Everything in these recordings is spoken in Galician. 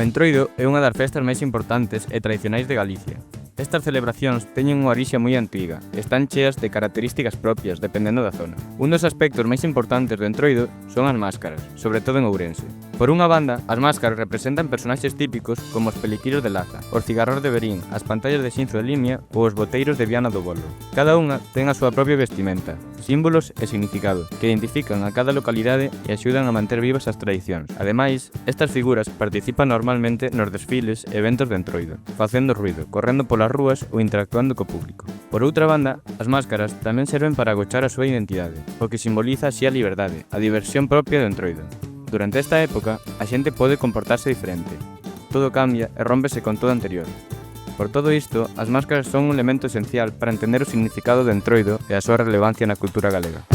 O Entroido é unha das festas máis importantes e tradicionais de Galicia. Estas celebracións teñen unha orixe moi antiga e están cheas de características propias dependendo da zona. Un dos aspectos máis importantes do Entroido son as máscaras, sobre todo en Ourense. Por unha banda, as máscaras representan personaxes típicos como os peliquiros de Laza, os cigarros de Verín, as pantallas de Xinzo de Limia ou os boteiros de Viana do Bolo. Cada unha ten a súa propia vestimenta, símbolos e significado, que identifican a cada localidade e axudan a manter vivas as tradicións. Ademais, estas figuras participan normalmente nos desfiles e eventos de Entroido, facendo ruido, correndo polas rúas ou interactuando co público. Por outra banda, as máscaras tamén serven para agochar a súa identidade, o que simboliza así a liberdade, a diversión propia do Entroido. Durante esta época, a xente pode comportarse diferente. Todo cambia e rómpese con todo anterior. Por todo isto, as máscaras son un elemento esencial para entender o significado do Entroido e a súa relevancia na cultura galega.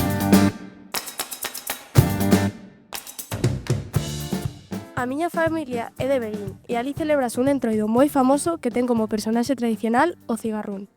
A miña familia é de Verín e alí celebrase un Entroido moi famoso que ten como personaxe tradicional o cigarrón.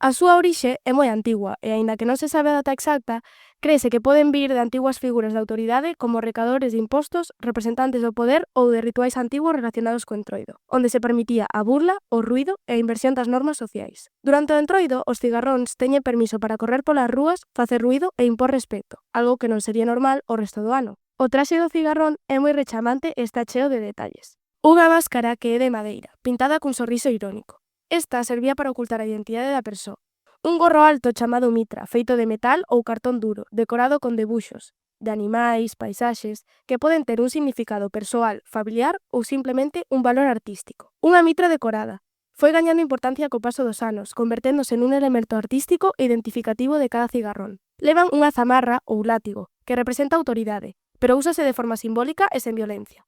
A súa orixe é moi antigua e, aínda que non se sabe a data exacta, créese que poden vir de antiguas figuras de autoridade como recadores de impostos, representantes do poder ou de rituais antigos relacionados co Entroido, onde se permitía a burla, o ruido e a inversión das normas sociais. Durante o Entroido, os cigarróns teñen permiso para correr polas rúas, facer ruido e impor respeto, algo que non sería normal o resto do ano. O traxe do cigarrón é moi rechamante e está cheo de detalles. Unha máscara que é de madeira, pintada cun sorriso irónico. Esta servía para ocultar a identidade da persoa. Un gorro alto chamado mitra, feito de metal ou cartón duro, decorado con debuxos de animais, paisaxes, que poden ter un significado persoal, familiar ou simplemente un valor artístico. Unha mitra decorada. Foi gañando importancia co paso dos anos, converténdose nun elemento artístico e identificativo de cada cigarrón. Levan unha zamarra ou látigo, que representa autoridade, pero úsase de forma simbólica e sen violencia.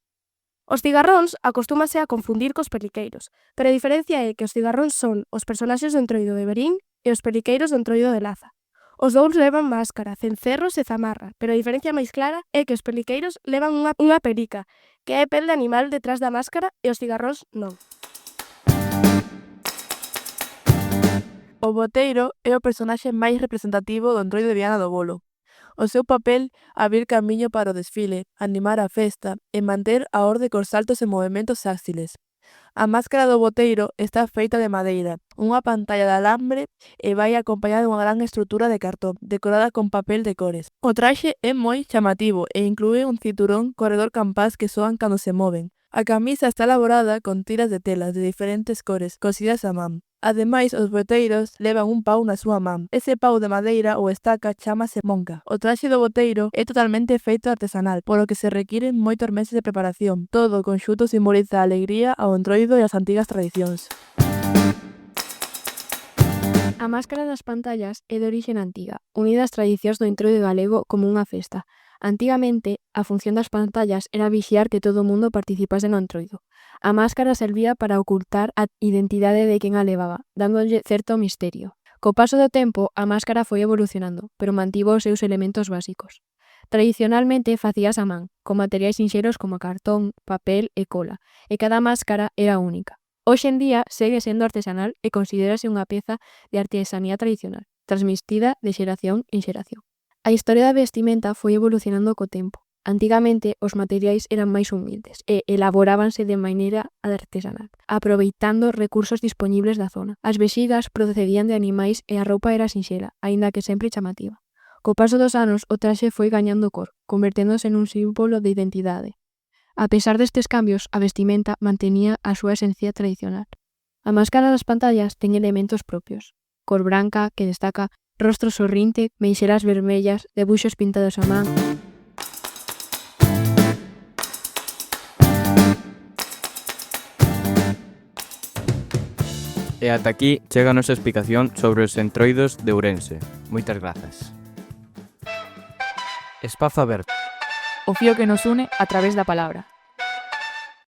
Os cigarróns acostúmase a confundir cos peliqueiros, pero a diferencia é que os cigarróns son os personaxes do Entroido de Verín e os peliqueiros do Entroido de Laza. Os dous levan máscara, cencerros e zamarra, pero a diferencia máis clara é que os peliqueiros levan unha perica, que é pel de animal detrás da máscara, e os cigarróns non. O boteiro é o personaxe máis representativo do Entroido de Viana do Bolo. O seu papel, abrir camiño para o desfile, animar a festa e manter a orde cos saltos e movementos áxiles. A máscara do boteiro está feita de madeira, unha pantalla de alambre e vai acompañada dunha gran estrutura de cartón, decorada con papel de cores. O traxe é moi chamativo e inclúe un cinturón corredor campás que soan cando se moven. A camisa está elaborada con tiras de telas de diferentes cores, cosidas a man. Ademais, os boteiros levan un pau na súa man. Ese pau de madeira ou estaca chámase monca. O traxe do boteiro é totalmente feito artesanal, polo que se requiren moitos meses de preparación. Todo o conxunto simboliza a alegría ao Entroido e as antigas tradicións. A máscara das pantallas é de orixe antiga, unida ás tradicións do Entroido galego como unha festa. Antigamente, a función das pantallas era vixiar que todo o mundo participase no Entroido. A máscara servía para ocultar a identidade de quen a levaba, dándolle certo misterio. Co paso do tempo, a máscara foi evolucionando, pero mantivo os seus elementos básicos. Tradicionalmente facías a man, con materiais sinxelos como cartón, papel e cola, e cada máscara era única. Hoxe en día segue sendo artesanal e considérase unha peza de artesanía tradicional, transmitida de xeración en xeración. A historia da vestimenta foi evolucionando co tempo. Antigamente, os materiais eran máis humildes e elaborábanse de maneira artesanal, aproveitando recursos dispoñibles da zona. As vexigas procedían de animais e a roupa era sinxela, aínda que sempre chamativa. Co paso dos anos, o traxe foi gañando cor, converténdose nun símbolo de identidade. A pesar destes cambios, a vestimenta mantenía a súa esencia tradicional. A máscara das pantallas ten elementos propios. Cor branca, que destaca, rostro sorrinte, meixeras vermellas, debuxos pintados a man. E ata aquí chega a nosa explicación sobre os Entroidos de Ourense. Moitas grazas. Espazo aberto. O fío que nos une a través da palabra.